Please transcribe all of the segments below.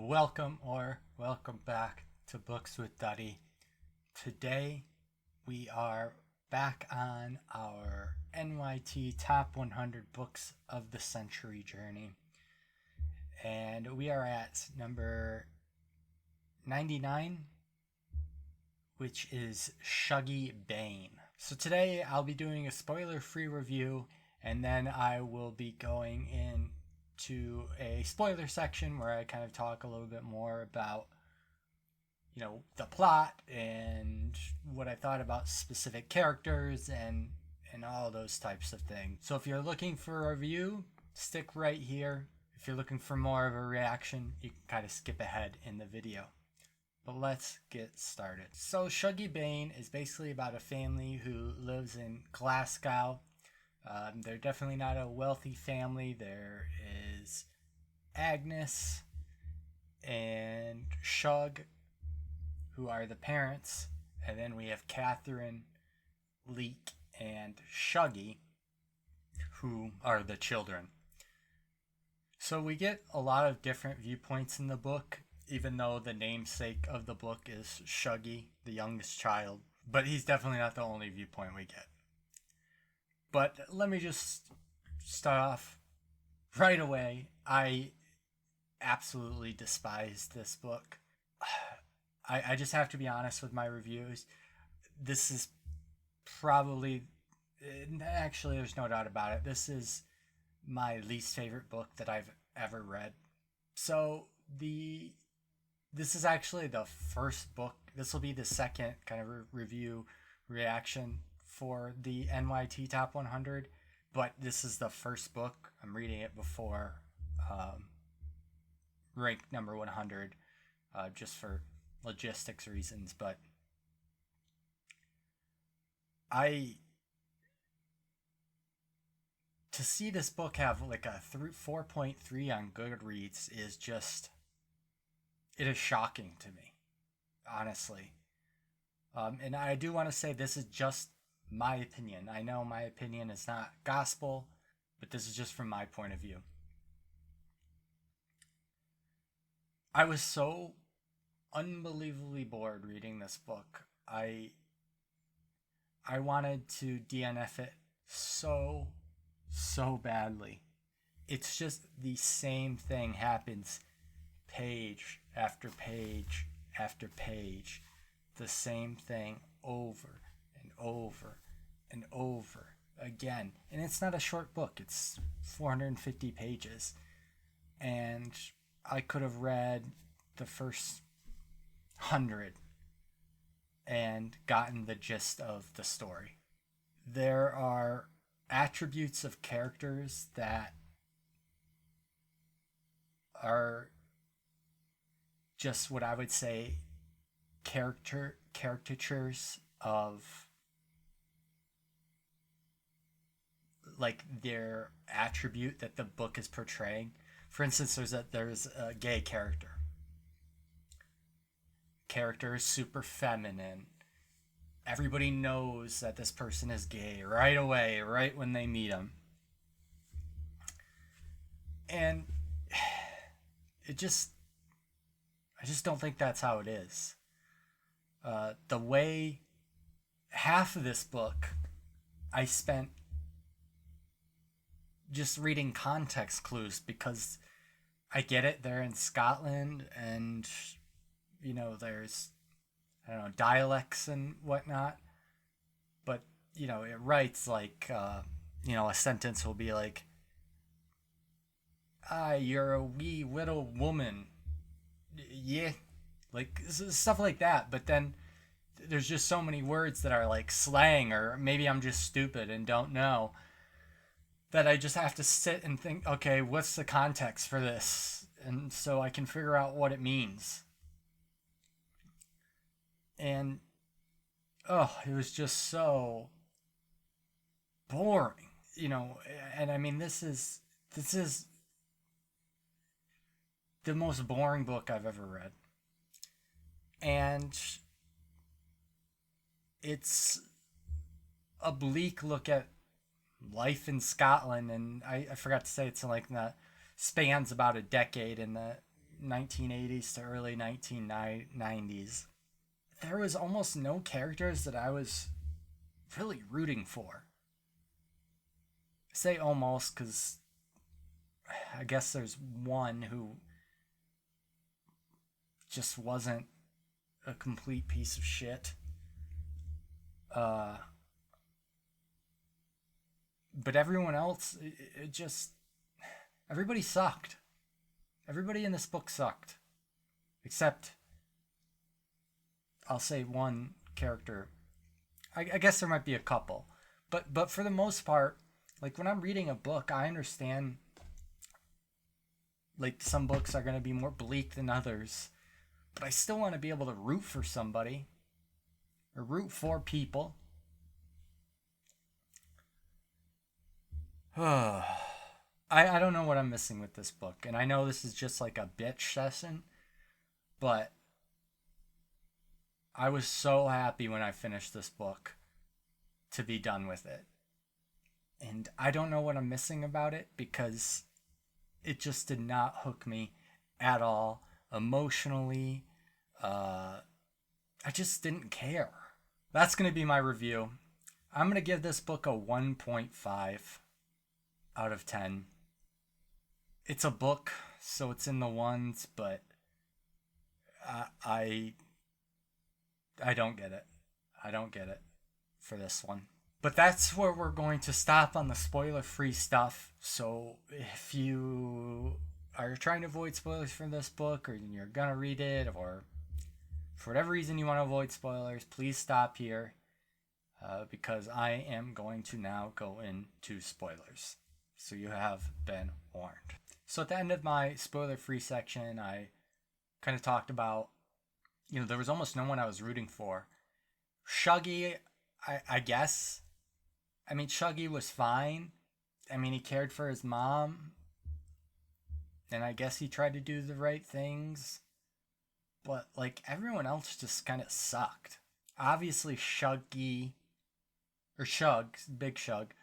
Welcome back to Books with Duddy. Today we are back on our NYT Top 100 Books of the Century journey. And we are at number 99, which is Shuggie Bain. So today I'll be doing a spoiler-free review, and then I will be going into a spoiler section where I kind of talk a little bit more about, the plot and what I thought about specific characters and all those types of things. So if you're looking for a review, stick right here. If you're looking for more of a reaction, you can kind of skip ahead in the video. But let's get started. So Shuggie Bain is basically about a family who lives in Glasgow. They're definitely not a wealthy family. There is Agnes and Shug, who are the parents, and then we have Catherine, Leek, and Shuggie, who are the children. So we get a lot of different viewpoints in the book, even though the namesake of the book is Shuggie, the youngest child. But he's definitely not the only viewpoint we get. But let me just start off right away. I absolutely despise this book. I just have to be honest with my reviews. This is probably, actually there's no doubt about it, this is my least favorite book that I've ever read. So this is actually the first book. This will be the second kind of review reaction for the NYT Top 100, but this is the first book. I'm reading it before ranked number 100, just for logistics reasons. But to see this book have like a 4.3 on Goodreads is just, it is shocking to me, honestly. And I do want to say this is just my opinion. I know my opinion is not gospel, but this is just from my point of view. I was so unbelievably bored reading this book. I wanted to DNF it so badly. It's just the same thing happens page after page after page. The same thing over and over and over again. And it's not a short book. It's 450 pages. And I could have read the first 100 and gotten the gist of the story. There are attributes of characters that are just what I would say caricatures of like their attribute that the book is portraying. For instance, there's a gay character. Character is super feminine. Everybody knows that this person is gay right away, right when they meet him. And I just don't think that's how it is. The way half of this book I spent just reading context clues, because I get it, they're in Scotland and there's dialects and whatnot, but it writes like a sentence will be like, you're a wee little woman, yeah, like stuff like that. But then there's just so many words that are like slang, or maybe I'm just stupid and don't know, that I just have to sit and think, okay, what's the context for this? And so I can figure out what it means. And, it was just so boring, and I mean, this is the most boring book I've ever read. And it's a bleak look at life in Scotland, and I forgot to say it's like the spans about a decade in the 1980s to early 1990s, there was almost no characters that I was really rooting for. I say almost because I guess there's one who just wasn't a complete piece of shit. But everyone else, it just... Everybody sucked. Everybody in this book sucked. Except, I'll say one character. I guess there might be a couple. But for the most part, like when I'm reading a book, I understand like some books are going to be more bleak than others. But I still want to be able to root for somebody. Or root for people. I don't know what I'm missing with this book. And I know this is just like a bitch session. But I was so happy when I finished this book to be done with it. And I don't know what I'm missing about it because it just did not hook me at all emotionally. I just didn't care. That's going to be my review. I'm going to give this book a 1.5 out of 10. It's a book, so it's in the ones, but I don't get it. I don't get it for this one. But that's where we're going to stop on the spoiler-free stuff. So if you are trying to avoid spoilers for this book, or you're going to read it, or for whatever reason you want to avoid spoilers, please stop here. Because I am going to now go into spoilers. So you have been warned. So at the end of my spoiler-free section, I kind of talked about, there was almost no one I was rooting for. Shuggie, I guess. I mean, Shuggie was fine. I mean, he cared for his mom. And I guess he tried to do the right things. But, like, everyone else just kind of sucked. Obviously, Shuggie, or Shug, Big Shug,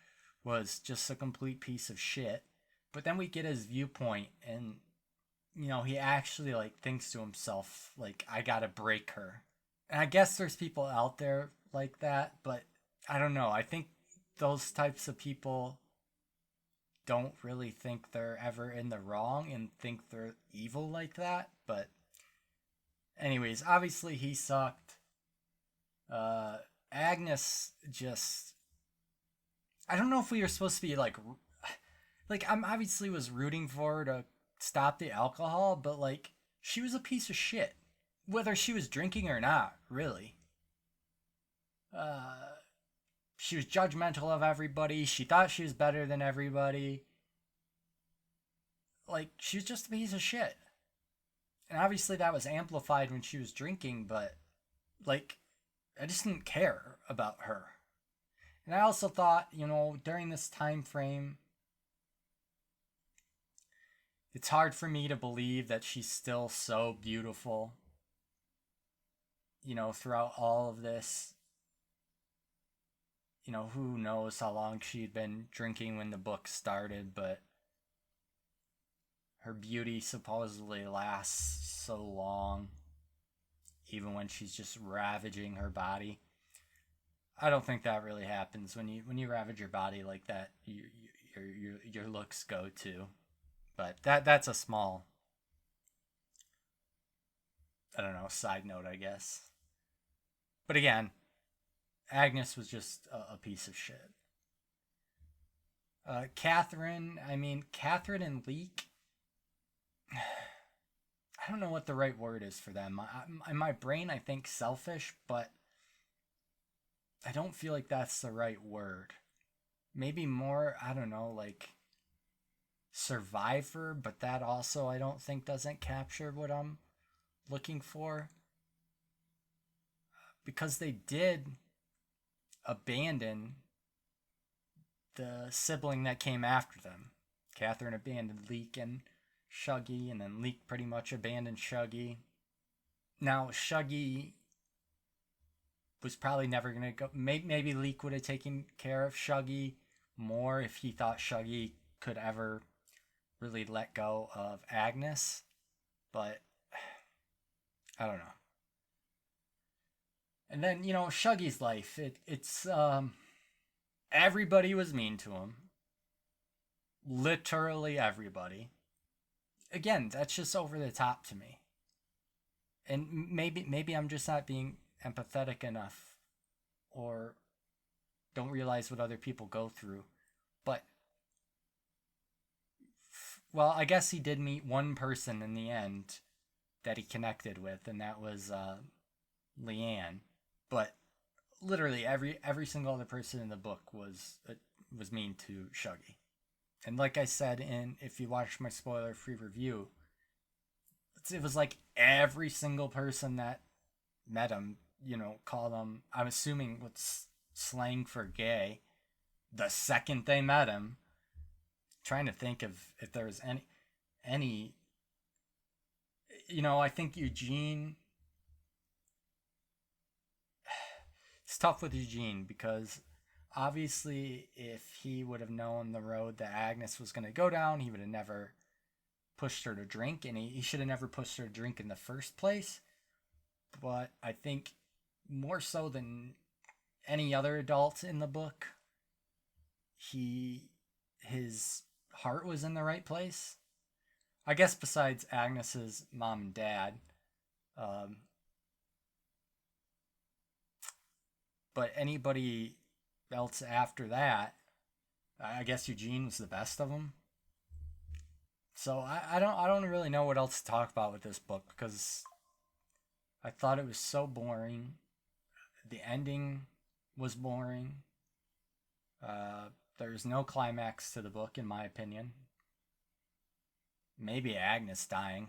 was just a complete piece of shit. But then we get his viewpoint, and, he actually, like, thinks to himself, like, I gotta break her. And I guess there's people out there like that, but I don't know. I think those types of people don't really think they're ever in the wrong and think they're evil like that. But anyways, obviously he sucked. Agnes just... I don't know if we were supposed to be like I'm obviously was rooting for her to stop the alcohol, but like she was a piece of shit. Whether she was drinking or not, really. She was judgmental of everybody. She thought she was better than everybody. Like, she was just a piece of shit. And obviously that was amplified when she was drinking, but, like, I just didn't care about her. And I also thought, during this time frame, it's hard for me to believe that she's still so beautiful, throughout all of this. Who knows how long she'd been drinking when the book started, but her beauty supposedly lasts so long, even when she's just ravaging her body. I don't think that really happens. When you ravage your body like that, your looks go too. But that's a small, I don't know, side note, I guess. But again, Agnes was just a piece of shit. Catherine and Leek, I don't know what the right word is for them. In my brain, I think selfish, but I don't feel like that's the right word. Maybe more, I don't know, like survivor, but that also I don't think doesn't capture what I'm looking for. Because they did abandon the sibling that came after them. Catherine abandoned Leek and Shuggie, and then Leek pretty much abandoned Shuggie. Now, Shuggie was probably never going to go... Maybe Leek would have taken care of Shuggie more if he thought Shuggie could ever really let go of Agnes. But I don't know. And then, Shuggie's life, it's everybody was mean to him. Literally everybody. Again, that's just over the top to me. And maybe I'm just not being empathetic enough, or don't realize what other people go through. But well, I guess he did meet one person in the end that he connected with, and that was Leanne. But literally every single other person in the book was mean to Shuggie. And like I said, if you watch my spoiler-free review, it was like every single person that met him, called him, I'm assuming what's slang for gay, the second they met him. Trying to think of if there was any I think Eugene, it's tough with Eugene because obviously if he would have known the road that Agnes was going to go down, he would have never pushed her to drink, and he should have never pushed her to drink in the first place. But I think more so than any other adult in the book, his heart was in the right place. I guess besides Agnes's mom and dad. But anybody else after that, I guess Eugene was the best of them. So I don't really know what else to talk about with this book because I thought it was so boring. The ending was boring. There's no climax to the book, in my opinion. Maybe Agnes dying,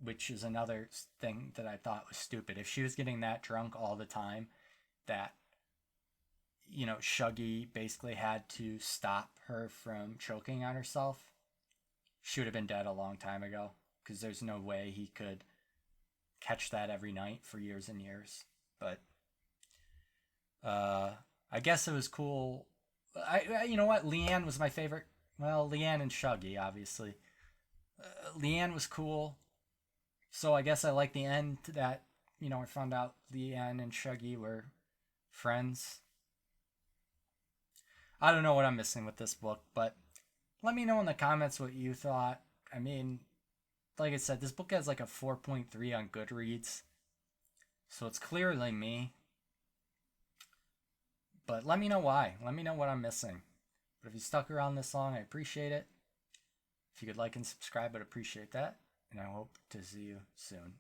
which is another thing that I thought was stupid. If she was getting that drunk all the time, that, Shuggie basically had to stop her from choking on herself, she would have been dead a long time ago, because there's no way he could catch that every night for years and years. But I guess it was cool. You know what? Leanne was my favorite. Well, Leanne and Shuggie, obviously. Leanne was cool. So I guess I like the end that, I found out Leanne and Shuggie were friends. I don't know what I'm missing with this book, but let me know in the comments what you thought. I mean, like I said, this book has like a 4.3 on Goodreads. So it's clearly me. But let me know why. Let me know what I'm missing. But if you stuck around this long, I appreciate it. If you could like and subscribe, I'd appreciate that. And I hope to see you soon.